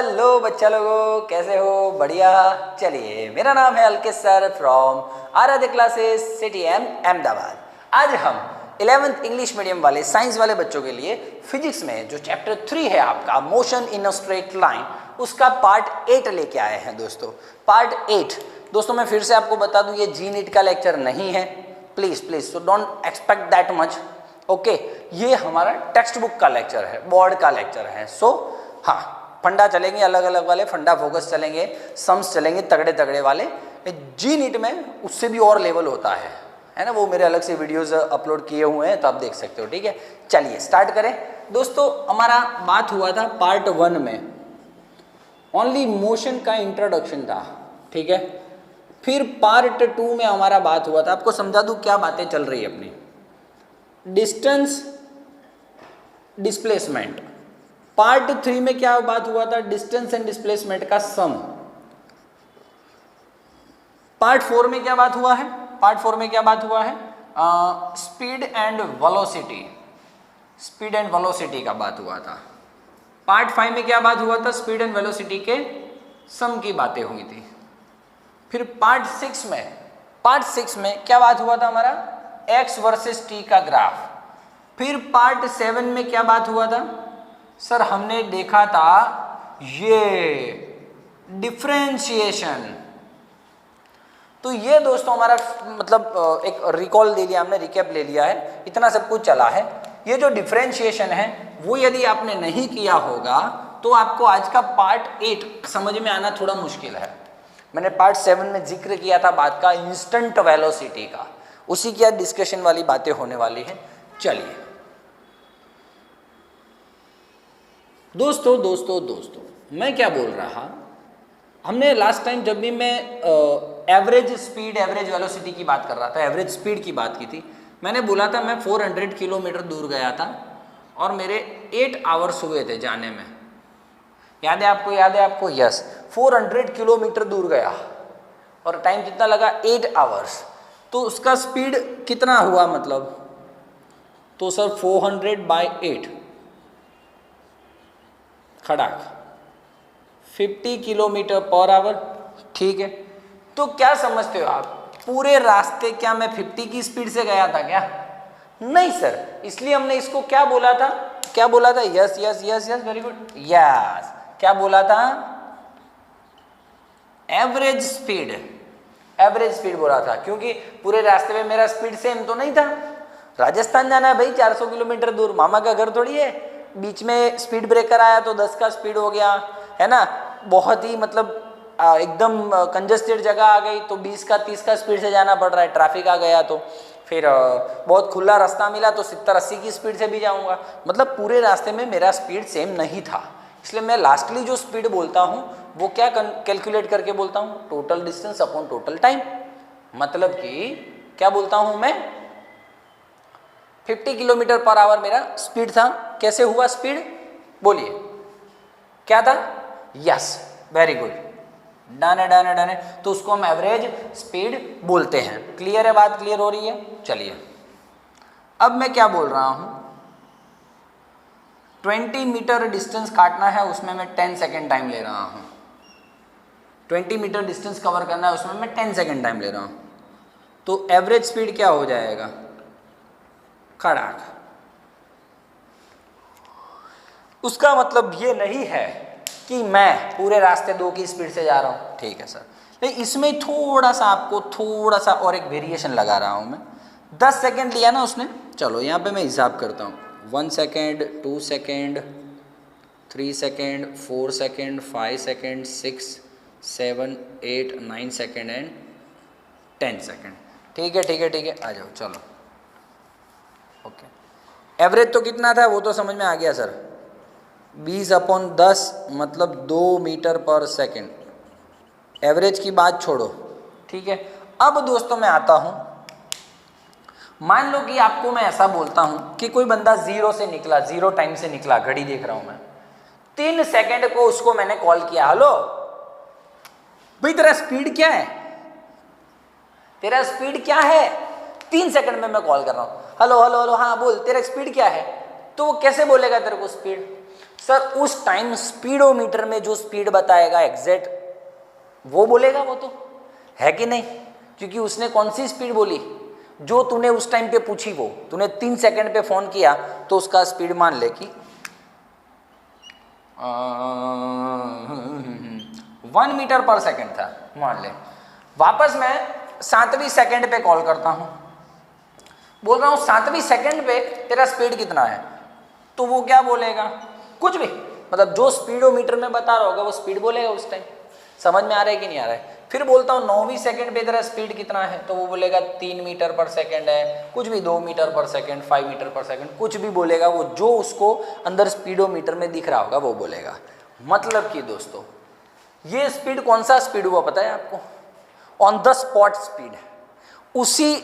Hello बच्चा लोगों, कैसे हो? बढ़िया। चलिए, मेरा नाम है अलकेश सर फ्रॉम आराध्य क्लासेस सिटी अहमदाबाद। आज हम 11th इंग्लिश मीडियम वाले साइंस वाले बच्चों के लिए फिजिक्स में जो चैप्टर 3 है आपका motion in a straight line, उसका पार्ट 8 लेके आए हैं दोस्तों। पार्ट 8 दोस्तों मैं फिर से आपको बता दूं, ये जी नीट का लेक्चर नहीं है, please so don't expect that much. Okay, ये हमारा टेक्स्ट बुक का लेक्चर है, बोर्ड का लेक्चर है। सो हाँ, फंडा चलेंगे, अलग अलग वाले फंडा फोकस चलेंगे, सम्स चलेंगे तगड़े तगड़े वाले। जी नीट में उससे भी और लेवल होता है ना, वो मेरे अलग से वीडियोस अपलोड किए हुए हैं तो आप देख सकते हो। ठीक है, चलिए स्टार्ट करें दोस्तों। हमारा बात हुआ था पार्ट 1 में, ओनली मोशन का इंट्रोडक्शन था। ठीक है, फिर पार्ट 2 में हमारा बात हुआ था, आपको समझा दूं क्या बातें चल रही है अपनी। Distance displacement. पार्ट 3 में क्या बात हुआ था? डिस्टेंस एंड डिस्प्लेसमेंट का सम। पार्ट 4 में क्या बात हुआ है? पार्ट 4 में क्या बात हुआ है? Speed and velocity. Speed and velocity का बात हुआ था। पार्ट 5 में क्या बात हुआ था? स्पीड एंड वेलोसिटी के सम की बातें हुई थी। फिर पार्ट 6 में क्या बात हुआ था? हमारा एक्स वर्सेस टी का ग्राफ। फिर पार्ट 7 में क्या बात हुआ था? सर हमने देखा था ये डिफरेंशिएशन। तो ये दोस्तों हमारा मतलब एक रिकॉल ले लिया हमने, रिकैप ले लिया है, इतना सब कुछ चला है। ये जो डिफरेंशिएशन है वो यदि आपने नहीं किया होगा तो आपको आज का पार्ट 8 समझ में आना थोड़ा मुश्किल है। मैंने पार्ट 7 में जिक्र किया था बात का इंस्टेंट वेलोसिटी का, उसी की आज डिस्कशन वाली बातें होने वाली है। चलिए दोस्तों मैं क्या बोल रहा, हमने लास्ट टाइम जब भी मैं एवरेज स्पीड एवरेज वेलोसिटी की बात कर रहा था, एवरेज स्पीड की बात की थी, मैंने बोला था मैं 400 किलोमीटर दूर गया था और मेरे 8 आवर्स हुए थे जाने में। याद है आपको? यस, 400 किलोमीटर दूर गया और टाइम कितना लगा? 8 आवर्स। तो उसका स्पीड कितना हुआ मतलब? तो सर 400/8 खड़ाक 50 किलोमीटर पर आवर। ठीक है, तो क्या समझते हो आप, पूरे रास्ते क्या मैं 50 की स्पीड से गया था क्या? नहीं सर, इसलिए हमने इसको क्या बोला था? यस, वेरी गुड, यस, क्या बोला था? एवरेज स्पीड बोला था, क्योंकि पूरे रास्ते में मेरा स्पीड सेम तो नहीं था। राजस्थान जाना है भाई 400 किलोमीटर दूर, मामा का घर थोड़ी है, बीच में स्पीड ब्रेकर आया तो 10 का स्पीड हो गया, है ना, बहुत ही मतलब एकदम कंजस्टेड जगह आ गई तो 20 का 30 का स्पीड से जाना पड़ रहा है, ट्रैफिक आ गया तो फिर बहुत खुला रास्ता मिला तो 70-80 की स्पीड से भी जाऊंगा। मतलब पूरे रास्ते में मेरा स्पीड सेम नहीं था, इसलिए मैं लास्टली जो स्पीड बोलता हूँ वो क्या कैलकुलेट करके बोलता हूँ? Total distance upon total time. मतलब कि क्या बोलता हूँ मैं? 50 किलोमीटर पर आवर मेरा स्पीड था। कैसे हुआ स्पीड? बोलिए क्या था? यस, वेरी गुड, डन है। तो उसको हम एवरेज स्पीड बोलते हैं। क्लियर है बात? क्लियर हो रही है? चलिए अब मैं क्या बोल रहा हूं, 20 मीटर डिस्टेंस काटना है, उसमें मैं 10 सेकेंड टाइम ले रहा हूं। 20 मीटर डिस्टेंस कवर करना है, उसमें मैं 10 सेकेंड टाइम ले रहा हूं। तो एवरेज स्पीड क्या हो जाएगा? खड़ाक। उसका मतलब ये नहीं है कि मैं पूरे रास्ते 2 की स्पीड से जा रहा हूं। ठीक है सर, लेकिन इसमें थोड़ा सा और एक वेरिएशन लगा रहा हूं मैं। 10 सेकेंड लिया ना उसने, चलो यहाँ पे मैं हिसाब करता हूँ। 1 second, 2 second, 3 second, 4 second, 5 second, 6, 7, 8, 9 second and 10 second. ठीक है, आ जाओ चलो। ओके, एवरेज तो कितना था वो तो समझ में आ गया सर, 20/10 मतलब 2 मीटर पर सेकेंड। एवरेज की बात छोड़ो। ठीक है, अब दोस्तों मैं आता हूं, मान लो कि आपको मैं ऐसा बोलता हूं कि कोई बंदा 0 टाइम से निकला, घड़ी देख रहा हूं मैं, 3 सेकेंड को उसको मैंने कॉल किया, हेलो भाई तेरा स्पीड क्या है? 3 सेकंड में मैं कॉल कर रहा हूं, हेलो, हाँ बोल, तेरा स्पीड क्या है? तो वो कैसे बोलेगा तेरे को स्पीड? सर उस टाइम स्पीडोमीटर में जो स्पीड बताएगा एग्जैक्ट वो बोलेगा, वो तो है कि नहीं, क्योंकि उसने कौन सी स्पीड बोली जो तूने उस टाइम पे पूछी, वो तूने 3 सेकंड पे फोन किया तो उसका स्पीड मान ले कि 1 मीटर पर सेकंड था मान ले। वापस मैं 7वीं सेकंड पे कॉल करता हूं, बोल रहा हूं 7वीं सेकंड पे तेरा स्पीड कितना है, तो वो क्या बोलेगा, कुछ भी, मतलब जो स्पीडोमीटर में बता रहा होगा वो स्पीड बोलेगा उस टाइम। समझ में आ रहा है कि नहीं आ रहा है? फिर बोलता हूँ 9वीं सेकंड पे तेरा स्पीड कितना है, तो वो बोलेगा 3 मीटर पर सेकंड है, कुछ भी 2 मीटर पर सेकंड, 5 मीटर पर सेकंड, कुछ भी बोलेगा, वो जो उसको अंदर स्पीडोमीटर में दिख रहा होगा वो बोलेगा। मतलब कि दोस्तों ये स्पीड कौन सा स्पीड हुआ पता है आपको, ऑन द स्पॉट स्पीड, उसी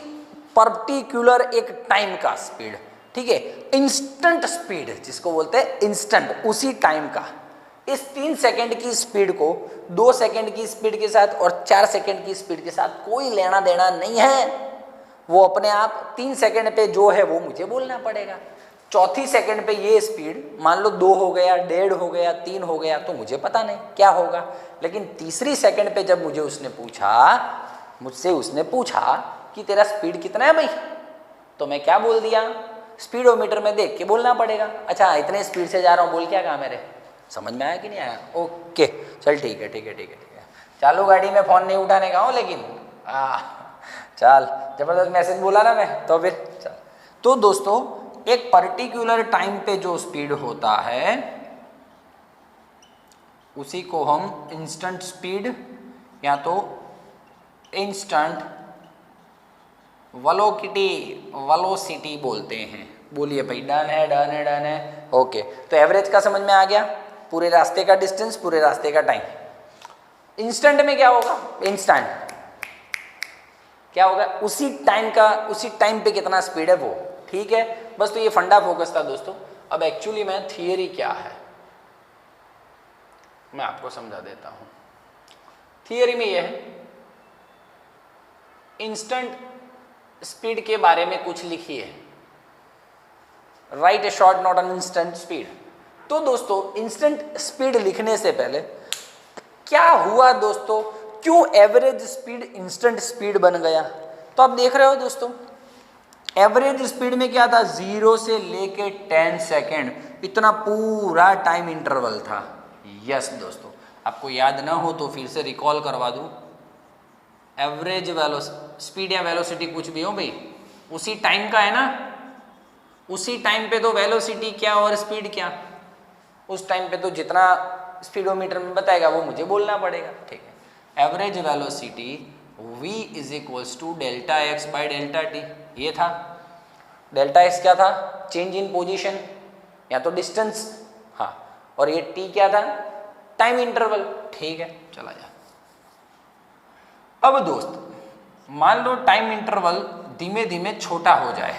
पर्टिकुलर एक टाइम का स्पीड, ठीक है, इंस्टेंट स्पीड जिसको बोलते हैं इंस्टेंट, उसी टाइम का। इस 3 सेकंड की स्पीड को 2 सेकंड की स्पीड के साथ और 4 सेकंड की स्पीड के साथ कोई लेना देना नहीं है, वो अपने आप 3 सेकंड पे जो है वो मुझे बोलना पड़ेगा। चौथी सेकंड पे ये स्पीड मान लो 2 हो गया, 1.5 हो गया, 3 हो गया, तो मुझे पता नहीं क्या होगा, लेकिन तीसरी सेकंड पे जब मुझसे उसने पूछा कि तेरा स्पीड कितना है भाई, तो मैं क्या बोल दिया, स्पीडोमीटर में देख के बोलना पड़ेगा। अच्छा इतने स्पीड से जा रहा हूँ, बोल क्या कहा मेरे, समझ में आया कि नहीं आया? ओके चल ठीक है। चालू गाड़ी में फ़ोन नहीं उठाने का हूँ, लेकिन चल जबरदस्त मैसेज बोला ना मैं, तो फिर चल। तो दोस्तों एक पर्टिकुलर टाइम पे जो स्पीड होता है उसी को हम इंस्टेंट स्पीड या तो इंस्टेंट वेलोसिटी बोलते हैं। बोलिए भाई, डन है। ओके, तो एवरेज का समझ में आ गया, पूरे रास्ते का डिस्टेंस, पूरे रास्ते का टाइम। इंस्टेंट में क्या होगा, इंस्टेंट क्या होगा, उसी टाइम पे कितना स्पीड है वो, ठीक है। बस तो ये फंडा फोकस था दोस्तों। अब एक्चुअली में थियरी क्या है मैं आपको समझा देता हूं। थियरी में यह है, इंस्टेंट स्पीड के बारे में कुछ लिखिए, right A short note on instant speed. तो दोस्तों इंस्टेंट स्पीड लिखने से पहले क्या हुआ दोस्तों, क्यों एवरेज स्पीड इंस्टेंट स्पीड बन गया? तो आप देख रहे हो दोस्तों, एवरेज स्पीड में क्या था, 0 से लेके 10 सेकेंड, इतना पूरा टाइम इंटरवल था। यस दोस्तों, आपको याद ना हो तो फिर से रिकॉल करवा दूं, एवरेज स्पीड या वेलोसिटी कुछ भी हो भाई, उसी टाइम का है ना, उसी टाइम पे तो वेलोसिटी क्या और स्पीड क्या, उस टाइम पे तो जितना स्पीडोमीटर में बताएगा वो मुझे बोलना पड़ेगा, ठीक है। Average velocity v is equals to delta x by delta t, ये था। डेल्टा एक्स क्या था, चेंज इन पोजीशन या तो डिस्टेंस, हाँ, और ये t क्या था, टाइम इंटरवल, ठीक है। चला जा। अब दोस्त मान लो टाइम इंटरवल धीमे धीमे छोटा हो जाए,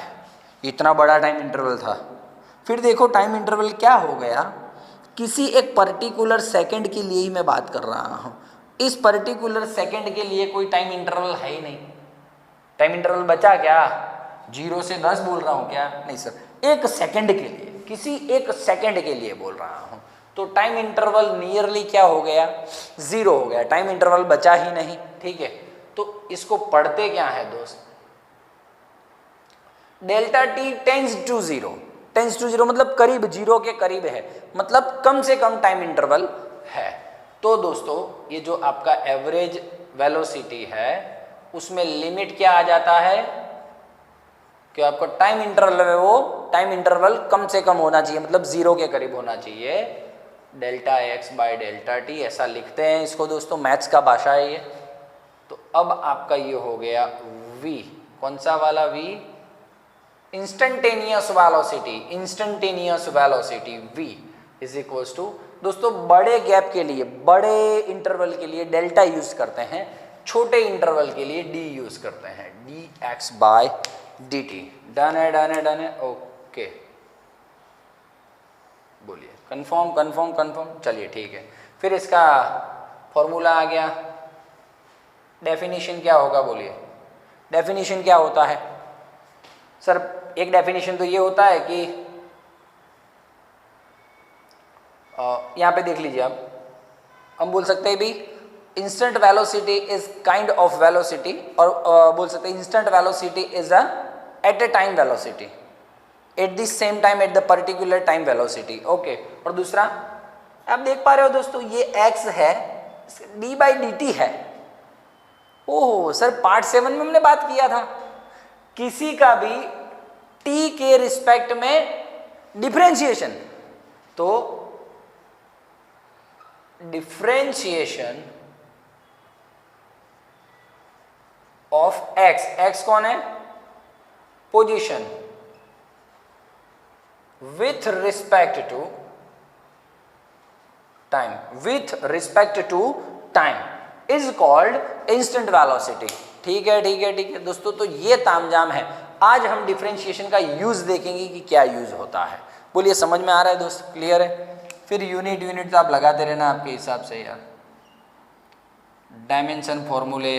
इतना बड़ा टाइम इंटरवल था, फिर देखो टाइम इंटरवल क्या हो गया, किसी एक पर्टिकुलर सेकंड के लिए ही मैं बात कर रहा हूँ, इस पर्टिकुलर सेकंड के लिए कोई टाइम इंटरवल है ही नहीं। टाइम इंटरवल बचा क्या, 0 से 10 बोल रहा हूँ क्या, नहीं सर, एक सेकंड के लिए, किसी एक सेकंड के लिए बोल रहा हूँ, तो टाइम इंटरवल नियरली क्या हो गया, 0 हो गया, टाइम इंटरवल बचा ही नहीं, ठीक है। तो इसको पढ़ते क्या है दोस्त, डेल्टा टी टेंड्स टू 0 मतलब करीब 0 के करीब है, मतलब कम से कम टाइम इंटरवल है। तो दोस्तों ये जो आपका एवरेज वेलोसिटी है उसमें लिमिट क्या आ जाता है कि आपका टाइम इंटरवल है वो टाइम इंटरवल कम से कम होना चाहिए, मतलब 0 के करीब होना चाहिए, delta x by delta T, ऐसा लिखते हैं इसको दोस्तों, मैथ्स का भाषा है ये। तो अब आपका ये हो गया v, कौन सा वाला v, instantaneous velocity v is equals to, दोस्तों बड़े गैप के लिए, बड़े इंटरवल के लिए डेल्टा यूज करते हैं, छोटे इंटरवल के लिए d यूज करते हैं, dx बाय dt। डन है, ओके, बोलिए कंफर्म, चलिए ठीक है। फिर इसका फॉर्मूला आ गया, डेफिनेशन क्या होगा, बोलिए डेफिनेशन क्या होता है सर? एक डेफिनेशन तो ये होता है कि यहाँ पे देख लीजिए आप, हम बोल सकते हैं भी instant velocity is kind of velocity, और बोल सकते हैं instant velocity is a at a time velocity, at the same time at the particular time velocity. Okay, और दूसरा आप देख पा रहे हो दोस्तों, ये x है, d बाई डी टी है। ओह सर, पार्ट 7 में हमने बात किया था किसी का भी t के रिस्पेक्ट में डिफरेंशिएशन, तो डिफरेंशिएशन ऑफ x, x कौन है? Position, with respect to time, with respect to time is called instant velocity. ठीक है ठीक है ठीक है दोस्तों, तो ये तामझाम है। आज हम डिफरेंशिएशन का यूज देखेंगे कि क्या यूज होता है। बोलिए, समझ में आ रहा है दोस्त? क्लियर है? फिर यूनिट तो आप लगाते रहना आपके हिसाब से यार। डायमेंशन फॉर्मूले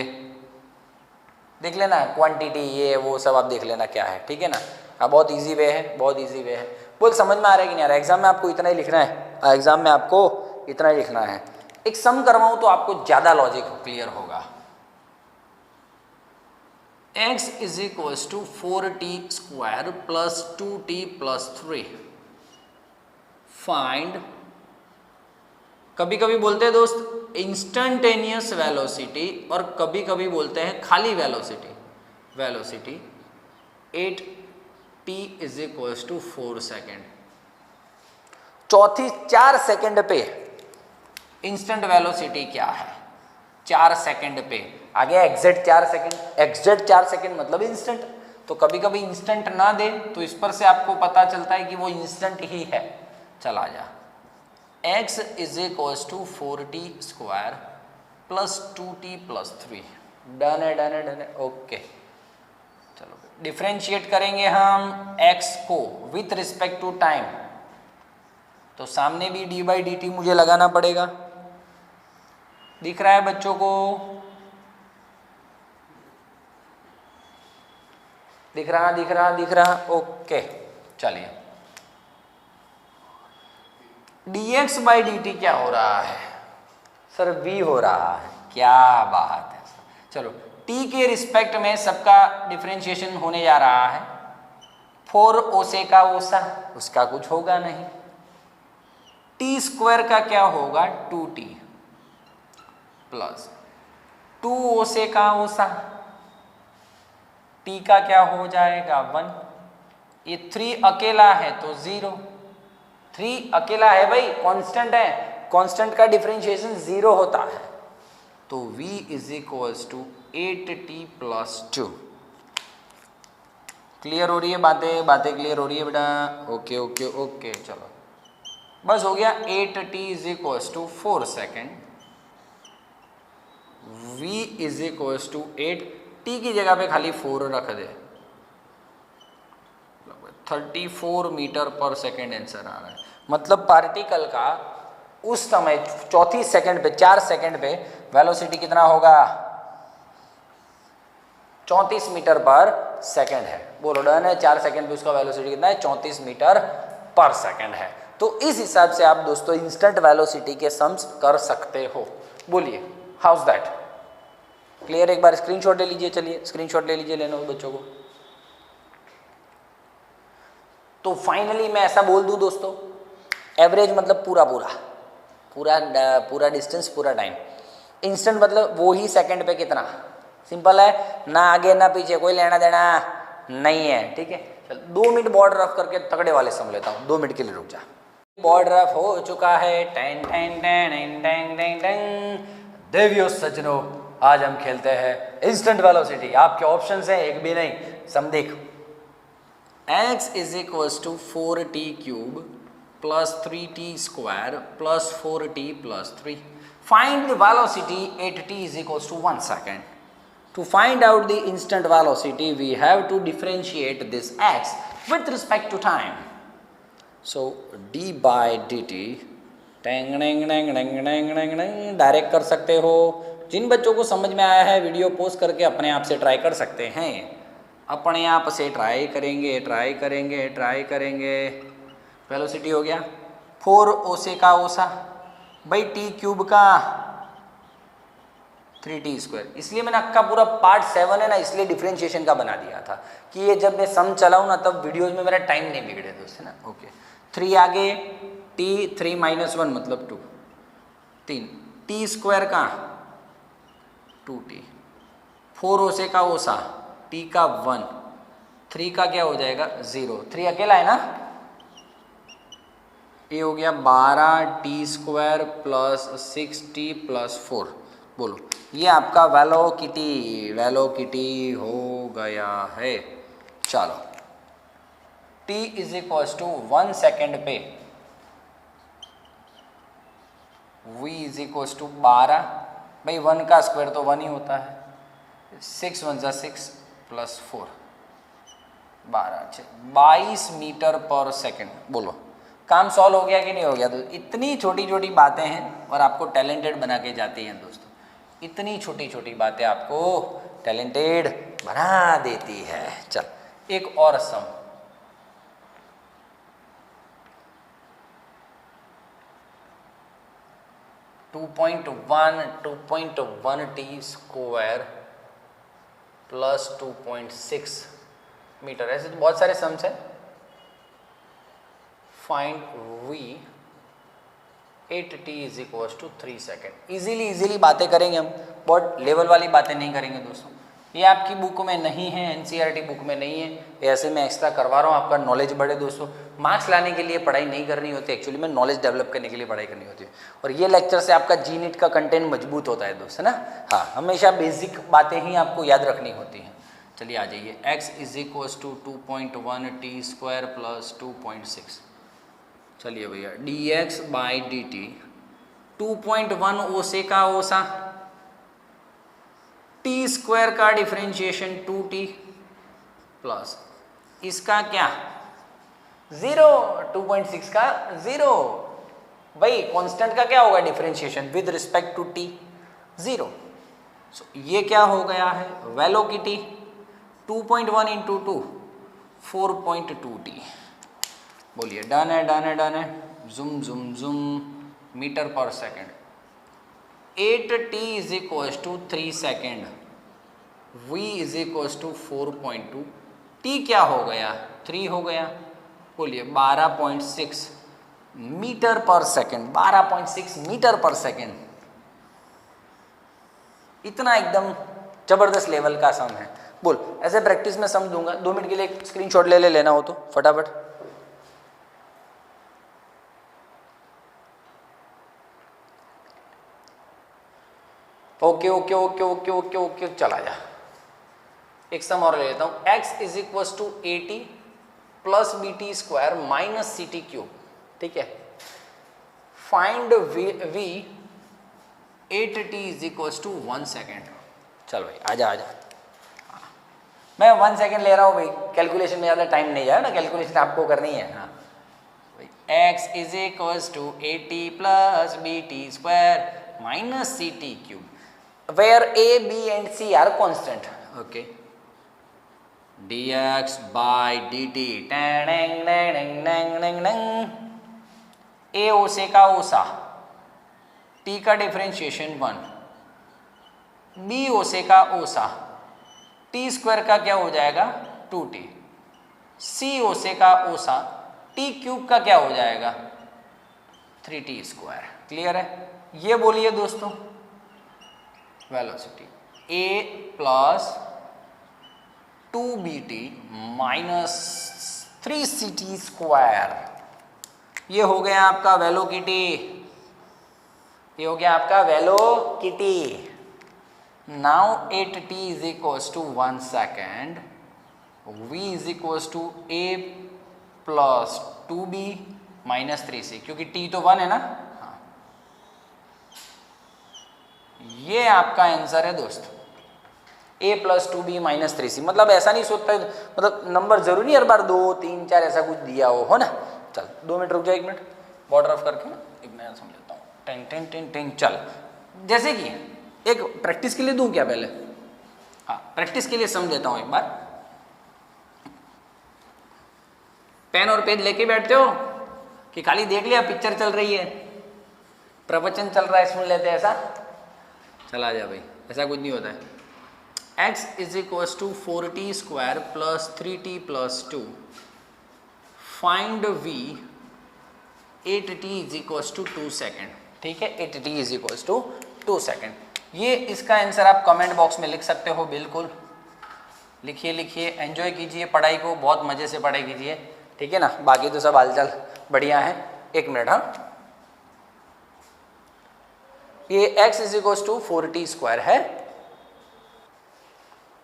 देख लेना, क्वांटिटी ये वो सब आप देख लेना क्या है, ठीक है ना। हाँ, बहुत इजी वे है, बहुत इजी वे है। बोल, समझ में आ रहा है कि नहीं आ रहा है? एग्जाम में आपको इतना ही लिखना है, एग्जाम में आपको इतना ही लिखना है। एक सम करवाऊं तो आपको ज्यादा लॉजिक क्लियर होगा। x is equals to 4t square plus 2t plus 3 find, कभी कभी बोलते हैं दोस्त इंस्टेंटेनियस वेलोसिटी, और कभी कभी बोलते हैं खाली velocity, velocity 8t is equals to 4 second. चौथी 4 सेकेंड पे इंस्टेंट वेलोसिटी क्या है? 4 सेकेंड पे आ गया एग्जैक्ट 4 सेकेंड, एग्जैक्ट 4 सेकेंड मतलब इंस्टेंट। तो कभी कभी इंस्टेंट ना दे तो इस पर से आपको पता चलता है कि वो इंस्टेंट ही है। चला जा, x is equals to 4t square plus 2t plus 3। Done है डन है डन है, ओके। चलो डिफरेंशिएट करेंगे हम x को विथ रिस्पेक्ट टू टाइम, तो सामने भी d बाई डी टी मुझे लगाना पड़ेगा। दिख रहा है बच्चों को? दिख रहा दिख रहा दिख रहा, ओके। चलिए, dx बाई डी टी क्या हो रहा है सर? v हो रहा है। क्या बात है। चलो, t के रिस्पेक्ट में सबका डिफरेंशिएशन होने जा रहा है। 4 ओसे का ओसा, उसका कुछ होगा नहीं। t स्क्वायर का क्या होगा? 2t प्लस 2 ओसे का ओसा, t का क्या हो जाएगा? 1। ये 3 अकेला है तो 0, 3 अकेला है भाई, कांस्टेंट है, कांस्टेंट का डिफरेंशिएशन 0 होता है। तो v is equals to 8t plus 2। Clear हो रही है बातें? बातें क्लियर हो रही है बेटा? ओके ओके ओके, चलो बस हो गया। 8t is equals to 4 second, v is equals to 8, t की जगह पे खाली 4 रख दे, 34 मीटर पर सेकेंड आंसर आ रहा है। मतलब पार्टिकल का उस समय चौथी सेकंड पे 4 सेकंड पे वेलोसिटी कितना होगा? 34 मीटर पर सेकंड है। बोलो डन है? 4 सेकंड पे उसका वेलोसिटी कितना है? 34 मीटर पर सेकंड है। तो इस हिसाब से आप दोस्तों इंस्टेंट वेलोसिटी के सम्स कर सकते हो। बोलिए, हाउ इज दैट? क्लियर? एक बार स्क्रीनशॉट ले लीजिए। चलिए स्क्रीनशॉट ले लीजिए, लेना हो बच्चों को। तो फाइनली मैं ऐसा बोल दूं दोस्तों, एवरेज मतलब पूरा पूरा पूरा पूरा डिस्टेंस, पूरा टाइम। इंस्टेंट मतलब वो ही सेकंड पे कितना। सिंपल है, ना आगे ना पीछे, कोई लेना देना नहीं है। ठीक है, चल 2 मिनट बोर्ड रफ करके तगड़े वाले सम लेता हूँ। 2 मिनट के लिए रुक जा। बोर्ड रफ हो चुका है। Ten ten ten ten ten ten. देवियों सज्जनों, आज हम खेलते हैं इंस्टेंट वेलोसिटी। आपके ऑप्शन हैं, एक भी नहीं। सम देख, x is equals to 4t cube plus 3t square plus 4t plus 3। Find the velocity at t is equals to 1 second. To find out the instant velocity, we have to differentiate this x with respect to time. So d by dt direct कर सकते हो। जिन बच्चों को समझ में आया है video pause करके अपने आप से ट्राई कर सकते हैं। अपने आप से ट्राई करेंगे। वेलोसिटी हो गया 4 ओसे का ओसा भाई टी क्यूब का 3t²। इसलिए मैंने आपका पूरा पार्ट 7 है ना, इसलिए डिफरेंशिएशन का बना दिया था कि ये जब मैं सम चलाऊँ ना तब वीडियोज में मेरा टाइम नहीं बिगड़े दोस्त, है ना। ओके 3 आगे t 3 - 1 मतलब 2 3 t² का 2t 4 ओसे का ओसा t का 1 3 का क्या हो जाएगा 0 3 अकेला है ना। ये हो गया 12t² प्लस 6t प्लस 4। बोलो ये आपका वेलोसिटी हो गया है। चलो t = 1 सेकेंड पे v = 12 भाई 1 का स्क्वायर तो 1 ही होता है, 6 1 = 6 प्लस 4 12 22 मीटर पर सेकेंड। बोलो काम सॉल्व हो गया कि नहीं हो गया। तो इतनी छोटी छोटी बातें हैं और आपको टैलेंटेड बना के जाती हैं दोस्तों। इतनी छोटी छोटी बातें आपको टैलेंटेड बना देती है। चल एक और sum, two point one t² plus 2.6 metre. ऐसे तो बहुत सारे सम्स हैं। Find v 8t = 3 second. Easily बातें करेंगे हम, बहुत लेवल वाली बातें नहीं करेंगे दोस्तों। ये आपकी बुक में नहीं है, एनसीईआरटी बुक में नहीं है, ऐसे मैं एक्स्ट्रा करवा रहा हूँ, आपका नॉलेज बढ़े दोस्तों। मार्क्स लाने के लिए पढ़ाई नहीं करनी होती, एक्चुअली में नॉलेज डेवलप करने के लिए पढ़ाई करनी होती है। और ये लेक्चर से आपका जीनीट का कंटेंट मजबूत होता है दोस्त, है ना। हाँ हमेशा बेसिक बातें ही आपको याद रखनी होती हैं। चलिए आ जाइए, x = 2.1 t² प्लस 2.6। चलिए भैया dx/dt 2.1 ओसे का ओसा t² का डिफरेंशिएशन 2t प्लस इसका क्या 0 2.6 का 0। भाई कांस्टेंट का क्या होगा differentiation with respect to t 0। So ये क्या हो गया है वेलोसिटी 2.1 × 2 4.2t। बोलिए डन है। जुम मीटर पर second. 8t = 3 second, v = 4.2, t क्या हो गया 3 हो गया। बोलिए 12.6 मीटर पर सेकेंड, 12.6 मीटर पर सेकेंड। इतना एकदम जबरदस्त लेवल का सम है। बोल ऐसे प्रैक्टिस में सम दूंगा, 2 मिनट के लिए एक स्क्रीनशॉट ले लेना हो तो फटाफट। ओके चला जा। एक सम और ले लेता हूं, x = 80 plus bt² minus ct³। ठीक है, फाइंड v 8t = 1 सेकेंड। चल भाई आजा। मैं 1 सेकेंड ले रहा हूँ भाई, कैलकुलेशन में ज़्यादा टाइम नहीं जाए ना, कैलकुलेशन आपको करनी है। हाँ x = 80 plus bt² minus ct³ where a b and c are constant. Okay, dx/dt a ओसे का ओसा t का डिफरेंशिएशन 1, b ओसे का ओसा t² का क्या हो जाएगा 2t, c ओसे का ओसा t³ का क्या हो जाएगा 3t²। क्लियर है। ये बोलिए दोस्तों velocity a plus 2bt minus 3ct²। ये हो गया आपका वेलोसिटी, ये हो गया आपका velocity. Now 8t = 1 second, v = a plus 2b minus 3c, क्योंकि t तो 1 है ना। हाँ ये आपका आंसर है दोस्त, a plus 2b minus 3c। मतलब ऐसा नहीं सोचता, मतलब नंबर जरूरी हर बार 2 3 4 ऐसा कुछ दिया हो ना। चल 2 मिनट रुक जाए, 1 मिनट बॉर्डर ऑफ करके एक नया समझाता हूँ। टेन चल, जैसे कि एक प्रैक्टिस के लिए दूं क्या पहले। हाँ प्रैक्टिस के लिए समझ देता हूँ एक बार। पेन और पेज लेके बैठते हो, कि खाली देख लिया पिक्चर चल रही है, प्रवचन चल रहा है, सुन लेते हैं ऐसा? चला जा भाई, ऐसा कुछ नहीं होता है। x is equals to 4t square plus 3t plus 2, find v 8t is equals to 2 second. ठीक है, 8t is equals to 2 second. ये इसका आंसर आप कमेंट बॉक्स में लिख सकते हो, बिल्कुल लिखिए लिखिए, एंजॉय कीजिए पढ़ाई को, बहुत मज़े से पढ़ाई कीजिए, ठीक है ना। बाकी तो सब हालचाल बढ़िया है। एक मिनट, हाँ, ये x is equals to 4t square है।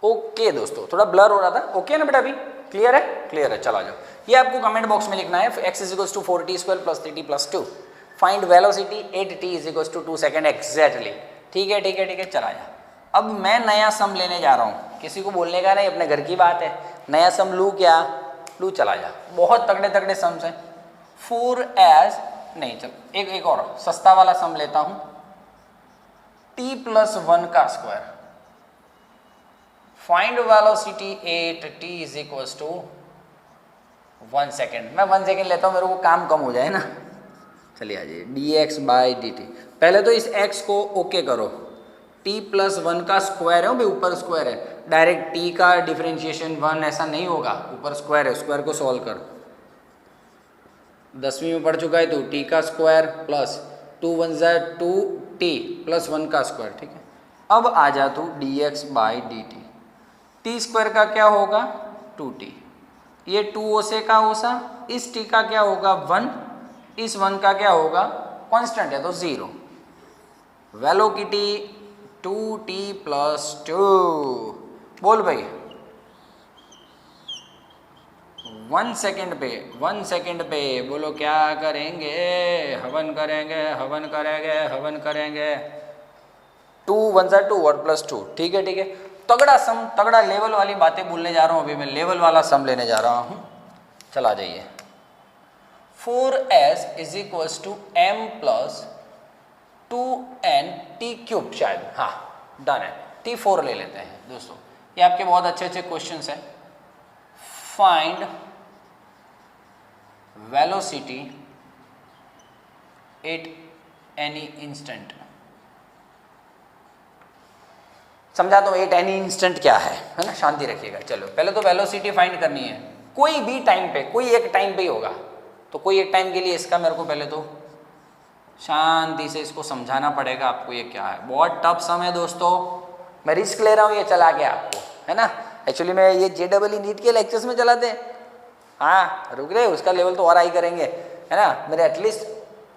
ओके दोस्तों, थोड़ा ब्लर हो रहा था, ओके ना बेटा? अभी क्लियर है? क्लियर है, चला जाओ। ये आपको कमेंट बॉक्स में लिखना है, x is equals to 4t square plus 3t plus 2, find velocity 8t is equals to 2 second exactly. ठीक है ठीक है ठीक है, चला जा। अब मैं नया सम लेने जा रहा हूँ, किसी को बोलने का नहीं, अपने घर की बात है। नया सम लूँ क्या? लूँ, चला जा। बहुत तगड़े तगड़े सम्स हैं। 4s नहीं, चल एक और सस्ता वाला सम लेता हूँ, t प्लस 1 का square, find velocity 8t is equals to 1 second. मैं 1 सेकेंड लेता हूँ, मेरे को काम कम हो जाए ना। चलिए आ जाइए, dx बाई dt। पहले तो इस x को ओके करो, t प्लस 1 का स्क्वायर है भाई, ऊपर स्क्वायर है, डायरेक्ट t का डिफरेंशिएशन 1 ऐसा नहीं होगा, ऊपर स्क्वायर है, स्क्वायर को सॉल्व कर। 10वीं में पढ़ चुका है तो t का स्क्वायर प्लस 2 1 2t प्लस 1 का स्क्वायर। ठीक है, अब आ जा तू dx by dt। t square का क्या होगा? 2t, ये 2 ओसे का ओसा, इस t का क्या होगा? 1, इस 1 का क्या होगा? कांस्टेंट है तो 0। Velocity 2t plus 2। बोल भाई 1 सेकेंड पे बोलो क्या करेंगे? हवन करेंगे, हवन करेंगे, हवन करेंगे। 2 1 2 और प्लस 2। ठीक है ठीक है, तगड़ा सम, तगड़ा लेवल वाली बातें बोलने जा रहा हूँ अभी मैं, लेवल वाला सम लेने जा रहा हूँ। चला जाइए। 4s is equals to m plus 2n t cube, शायद, हाँ डन है। t4 ले लेते हैं दोस्तों, ये आपके बहुत अच्छे अच्छे क्वेश्चंस हैं। Find velocity at any instant. समझा तो एट एनी इंस्टेंट क्या है ना? शांति रखिएगा। चलो पहले तो वेलोसिटी फाइंड करनी है, कोई भी टाइम पे, कोई एक टाइम पे ही होगा, तो कोई एक टाइम के लिए इसका मेरे को पहले तो शांति से इसको समझाना पड़ेगा आपको ये क्या है। बहुत टफ सम है दोस्तों, मैं रिस्क ले रहा हूँ ये चला के आपको, है ना। एक्चुअली मैं ये JEE नीट के लेक्चर्स में चलाते हैं, हाँ रुक रहे, उसका लेवल तो और हाई करेंगे, है ना। मेरे एटलीस्ट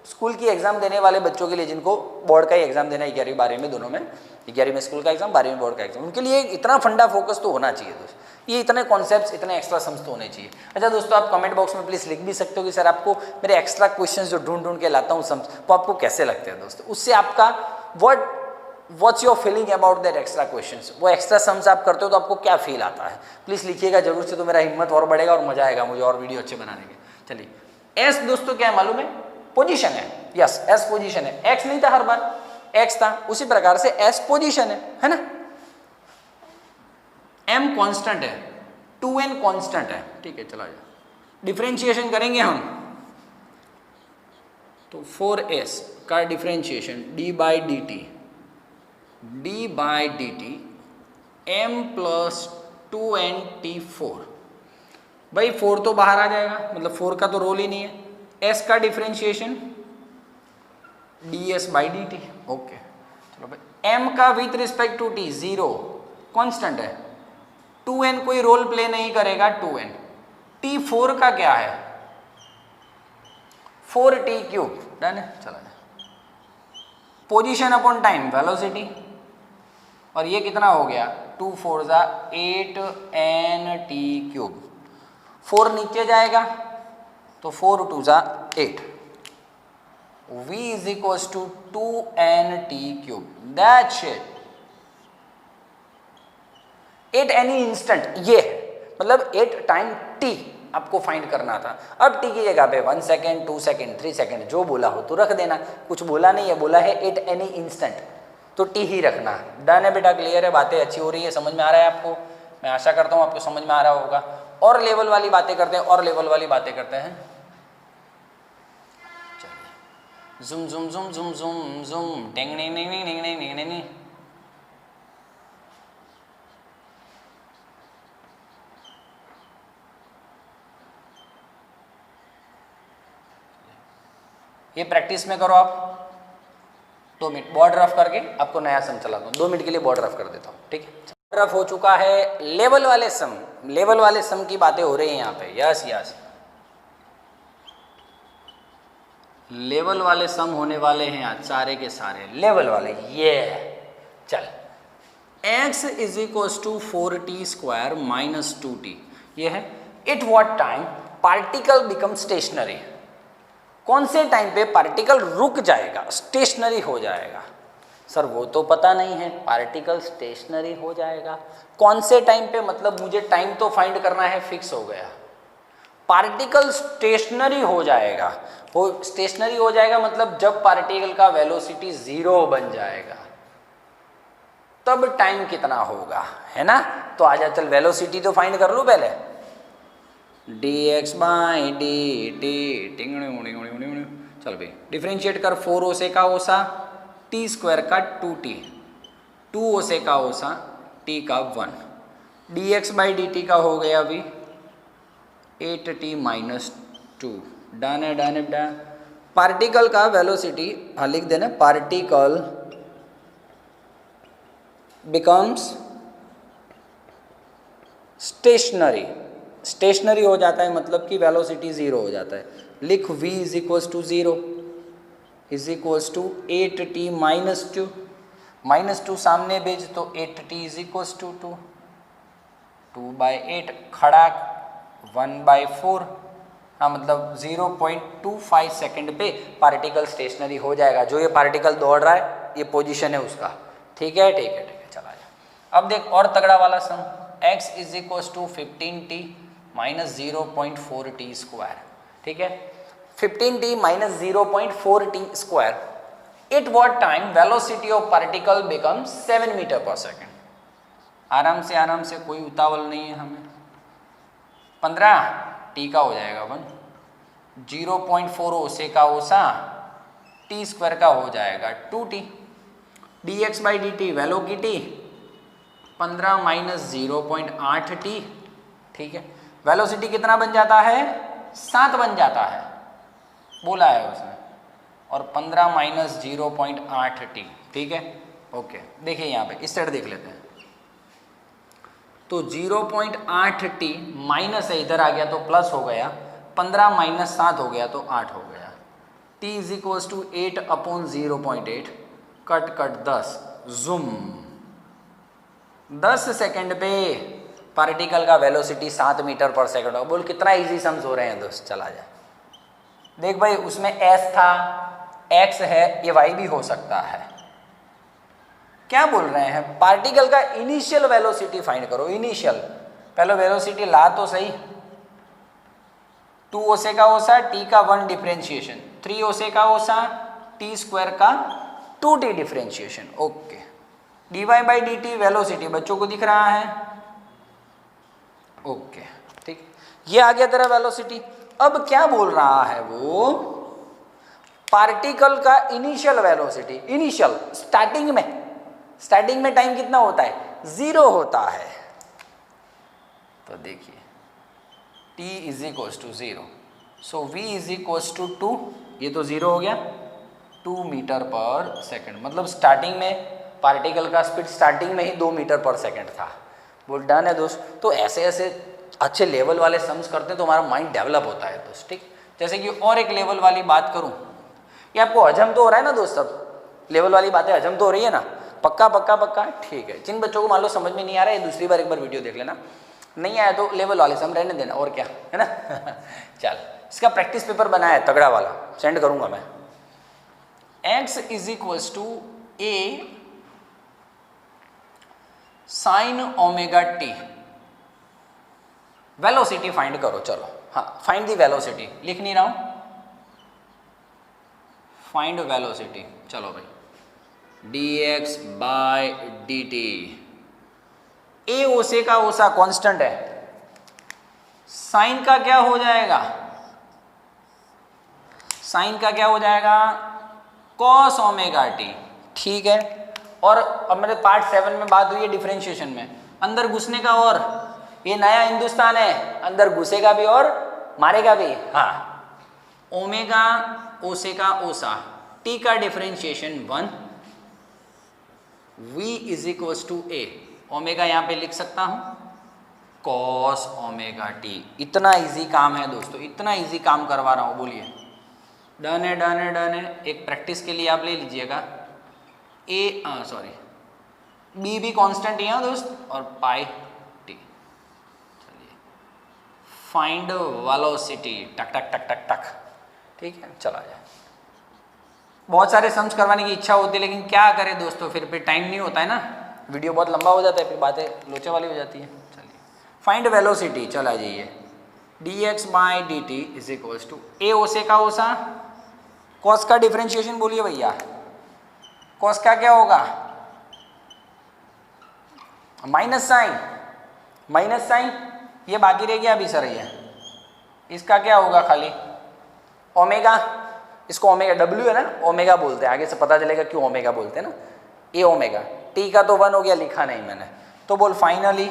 स्कूल की एग्जाम देने वाले बच्चों के लिए, जिनको बोर्ड का ही एग्जाम देना है 11वीं 12वीं में दोनों में, 11वीं में स्कूल का एग्जाम, 12वीं में बोर्ड का एग्जाम, उनके लिए इतना फंडा फोकस तो होना चाहिए दोस्त, ये इतने कॉन्सेप्ट्स, इतने एक्स्ट्रा सम्स तो होने चाहिए। अच्छा दोस्तों, आप कमेंट बॉक्स में प्लीज़ लिख भी सकते हो कि सर आपको मेरे एक्स्ट्रा क्वेश्चंस जो ढूंढ ढूंढ के लाता हूँ सम्स, वो आपको कैसे लगते हैं दोस्तों। उससे आपका what's your feeling about that extra questions, वो एक्स्ट्रा सम्स आप करते हो तो आपको क्या फील आता है, प्लीज़ लिखिएगा जरूर से, तो मेरा हिम्मत और बढ़ेगा और मजा आएगा मुझे और वीडियो अच्छे बनाने के। चलिए एस दोस्तों क्या है मालूम है? पोजीशन है। यस, एस पोजीशन है। एक्स नहीं था हर बार, एक्स था, उसी प्रकार से एस पोजीशन है ना। एम कांस्टेंट है, 2n कांस्टेंट है। ठीक है, चला जाए, डिफरेंशिएशन करेंगे हम तो 4s का differentiation d by D T m plus 2n t4। भाई 4 तो बाहर आ जाएगा, मतलब 4 का तो रोल ही नहीं है। s का differentiation ds by D T. Okay चलो भाई, m का with respect to t 0 constant है, 2n कोई रोल प्ले नहीं करेगा, 2n। t4 का क्या है? 4t क्यूब, डन है, चला जाए। पोजीशन अपॉन टाइम वेलोसिटी, और ये कितना हो गया? 2 4 8n t क्यूब। 4 नीचे जाएगा तो 4 2 8। v is equals to 2n t cube, that's it. 8 any instant, ये मतलब 8 टाइम t आपको फाइंड करना था। अब t की जगह पे 1 सेकेंड, 2 सेकेंड, 3 सेकेंड जो बोला हो तो रख देना, कुछ बोला नहीं है, बोला है 8 एनी इंस्टेंट, तो t ही रखना। डन है बेटा, क्लियर है, बातें अच्छी हो रही है, समझ में आ रहा है आपको? मैं आशा करता हूँ आपको समझ में आ रहा होगा। और लेवल वाली बातें करते हैं, और लेवल वाली बातें करते हैं। जुम जुम जुम जुम जुम जुम टिंग टिंग टिंग टिंग टिंग टिंग टिंग टिंग। ये प्रैक्टिस में करो आप। 2 मिनट बोर्ड रफ करके आपको नया सम चलाता हूँ। 2 मिनट के लिए बोर्ड रफ कर देता हूँ, ठीक है। रफ हो चुका है। लेवल वाले सम, लेवल वाले सम की बातें हो रही हैं यहाँ पे। यस यस, लेवल वाले सम होने वाले हैं आज सारे के सारे लेवल वाले। ये चल, x is equals to 4t square minus 2t, ये है। It what time particle become stationary, कौन से टाइम पे पार्टिकल रुक जाएगा, स्टेशनरी हो जाएगा। सर वो तो पता नहीं है, पार्टिकल स्टेशनरी हो जाएगा कौन से टाइम पे, मतलब मुझे टाइम तो फाइंड करना है, फिक्स हो गया। पार्टिकल स्टेशनरी हो जाएगा, वो स्टेशनरी हो जाएगा मतलब जब पार्टिकल का वेलोसिटी 0 बन जाएगा तब टाइम कितना होगा, है ना। तो आजा चल वेलोसिटी तो फाइंड कर लूँ पहले। dx बाई dt टिंग, चल भाई डिफ्रेंशिएट कर। 4 ओसे का ओसा t स्क्वायर का 2t, 2 ओसे का ओसा t का 1, dx बाई dt का हो गया अभी 8t माइनस 2। डन है, डन है, डन। पार्टिकल का वेलोसिटी हाँ लिख देना, पार्टिकल बिकम्स स्टेशनरी, स्टेशनरी हो जाता है मतलब कि वेलोसिटी 0 हो जाता है। लिख v is equals to 0 is equals to 8t minus 2, minus 2 सामने भेज तो 8t इज इक्वल्स टू 2, 2/8 खड़ा 1/4, हाँ मतलब 0.25 सेकेंड पे पार्टिकल स्टेशनरी हो जाएगा। जो ये पार्टिकल दौड़ रहा है ये पोजीशन है उसका, ठीक है, ठीक है, ठीक है। चला जा। अब देख और तगड़ा वाला sum, x is equals to 15t minus 0.4t square, ठीक है। 15t minus 0.4t square. It what time velocity of particle become 7 metre पर सेकेंड। आराम से, कोई उतावल नहीं है हमें। 15 t का हो जाएगा 1, 0.4 ओसे का ओसा t स्क्वायर का हो जाएगा 2t, dx बाई dt वेलो की t 15 माइनस 0.8t, ठीक है। वेलोसिटी कितना बन जाता है, 7 बन जाता है, बोला है उसने। और 15 माइनस 0.8t, ठीक है, ओके। देखिए यहाँ पे इस साइड देख लेते हैं। तो 0.8t माइनस है, इधर आ गया तो प्लस हो गया, 15 माइनस 7 हो गया तो 8 हो गया। t is equals to 8/0.8, cut 10 zoom, 10 second पे पार्टिकल का वेलोसिटी 7 मीटर पर सेकेंड हो। बोल कितना इजी सम्स हो रहे हैं दोस्त। चला जा, देख भाई उसमें s था, x है, ये y भी हो सकता है। क्या बोल रहे हैं, पार्टिकल का इनिशियल वेलोसिटी फाइंड करो। इनिशियल पहले वेलोसिटी ला तो सही। 2 ओसे का ओसा t का 1 डिफरेंशिएशन, 3 ओसे का ओसा t स्क्वायर का 2t differentiation, okay. dy by dt velocity बच्चों को दिख रहा है, ओके, ठीक। ये आ गया तेरा वेलोसिटी। अब क्या बोल रहा है वो, पार्टिकल का इनिशियल वेलोसिटी, इनिशियल स्टार्टिंग में टाइम कितना होता है, 0 होता है। तो देखिए t is equals to 0, so v is equals to 2, ये तो 0 हो गया, 2 मीटर पर सेकेंड। मतलब स्टार्टिंग में पार्टिकल का स्पीड स्टार्टिंग में ही 2 मीटर पर सेकेंड था। बोल डन है दोस्त। तो ऐसे ऐसे अच्छे लेवल वाले सम्स करते हैं तो हमारा माइंड डेवलप होता है दोस्त, ठीक। जैसे कि और एक लेवल वाली बात करूं, ये आपको हजम तो हो रहा है ना दोस्त, सब लेवल वाली बातें हजम तो हो रही है ना, पक्का पक्का पक्का, ठीक है। जिन बच्चों को मान लो समझ में नहीं आ रहा है, दूसरी बार एक बार वीडियो देख लेना, नहीं आया तो लेवल वाले सम रहने देना, और क्या है ना। चल इसका प्रैक्टिस पेपर बनाया है तगड़ा वाला, सेंड करूंगा मैं। x is equals to a sine omega T, velocity find करो। चलो हाँ, फाइंड दी वेलोसिटी, लिख नहीं रहा हूं, फाइंड वेलोसिटी। चलो भाई, dx बाय dt, a ओसे का ओसा कांस्टेंट है, साइन का क्या हो जाएगा, साइन का क्या हो जाएगा कॉस ओमेगा टी, ठीक है। और अब मेरे पार्ट 7 में बात हुई है डिफरेंशिएशन में, अंदर घुसने का, और ये नया हिंदुस्तान है, अंदर घुसेगा भी और मारेगा भी। हाँ, ओमेगा ओसे का ओसा टी का differentiation 1, v is equals to A, omega यहाँ पे लिख सकता हूँ कॉस ओमेगा टी। इतना इजी काम है दोस्तों, इतना इजी काम करवा रहा हूँ, बोलिए। डन है, डन है, डन है। एक प्रैक्टिस के लिए आप ले लीजिएगा बी भी कांस्टेंट ही है दोस्त, और पाई टी। चलिए, फाइंड वेलोसिटी, टक टक टक टक टक, ठीक है, चला जाए। बहुत सारे सम्स करवाने की इच्छा होती है, लेकिन क्या करें दोस्तों, फिर टाइम नहीं होता है ना, वीडियो बहुत लंबा हो जाता है, फिर बातें लोचे वाली हो जाती है। चलिए, फाइंड वेलोसिटी, चला जाइए। dx by D T is equals to a ओसे का ओसा, कॉस का डिफरेंशिएशन बोलिए भैया, कॉस का क्या होगा, माइनस साइन, माइनस साइन, ये बाकी रह गया अभी सर, ये इसका क्या होगा, खाली ओमेगा, इसको ओमेगा, डब्ल्यू है ना, ओमेगा बोलते हैं, आगे से पता चलेगा क्यों ओमेगा बोलते हैं ना, ए ओमेगा, टी का तो 1 हो गया, लिखा नहीं मैंने, तो बोल फाइनली।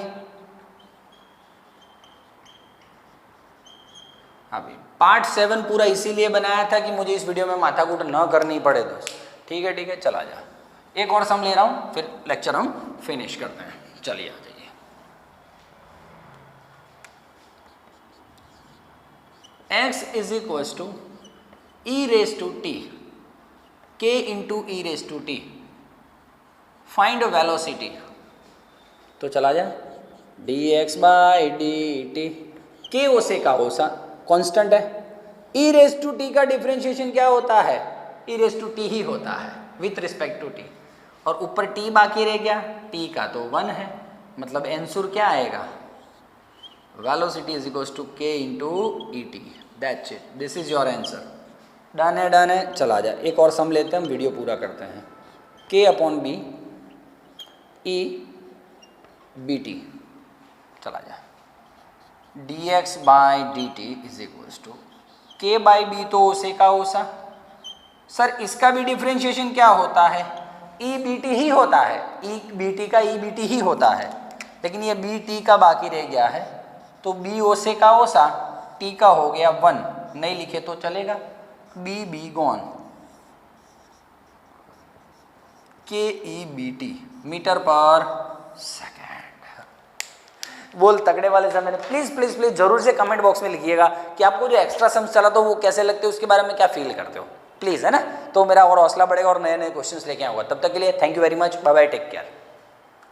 अभी पार्ट 7 पूरा इसीलिए बनाया था कि मुझे इस वीडियो में माथाकूट न करनी पड़े दोस्त, ठीक है, ठीक है, चला जा। एक और सम ले रहा हूँ, फिर लेक्चर हम फिनिश करते हैं। चलिए आ जाइए। x is equals to e raise to t, K into e raise to t, find velocity. तो चला जा, dx बाई डी टी, के ओसे का ओसा कांस्टेंट है, ई रेस टू टी का डिफरेंशिएशन क्या होता है, ई रेस टू टी ही होता है विथ रिस्पेक्ट टू टी, और ऊपर टी बाकी रह गया, टी का तो 1 है, मतलब आंसर क्या आएगा, वेलोसिटी इज इक्वल्स टू के into E T, that's it, this is your answer. Done है, डन है, चला जा। एक और सम लेते हैं, हम वीडियो पूरा करते हैं। K upon B E B T, चला जा। dx by D T is equals to K by B, तो ओसे का ओसा, सर इसका भी डिफरेंशिएशन क्या होता है, ई बी टी ही होता है, ई बी टी का ई बी टी ही होता है, लेकिन ये बी टी का बाकी रह गया है, तो बी ओसे का ओसा, टी का हो गया 1, नहीं लिखे तो चलेगा, बी बी गॉन, के ई बी टी मीटर पर सेकेंड। बोल तगड़े वाले समय, प्लीज प्लीज प्लीज जरूर से कमेंट बॉक्स में लिखिएगा कि आपको जो एक्स्ट्रा सम्स चला तो वो कैसे लगते हो, उसके बारे में क्या फील करते हो, प्लीज, है ना, तो मेरा और हौसला बढ़ेगा और नए नए क्वेश्चंस लेके आऊंगा। तब तक के लिए thank you very much, bye bye, take care.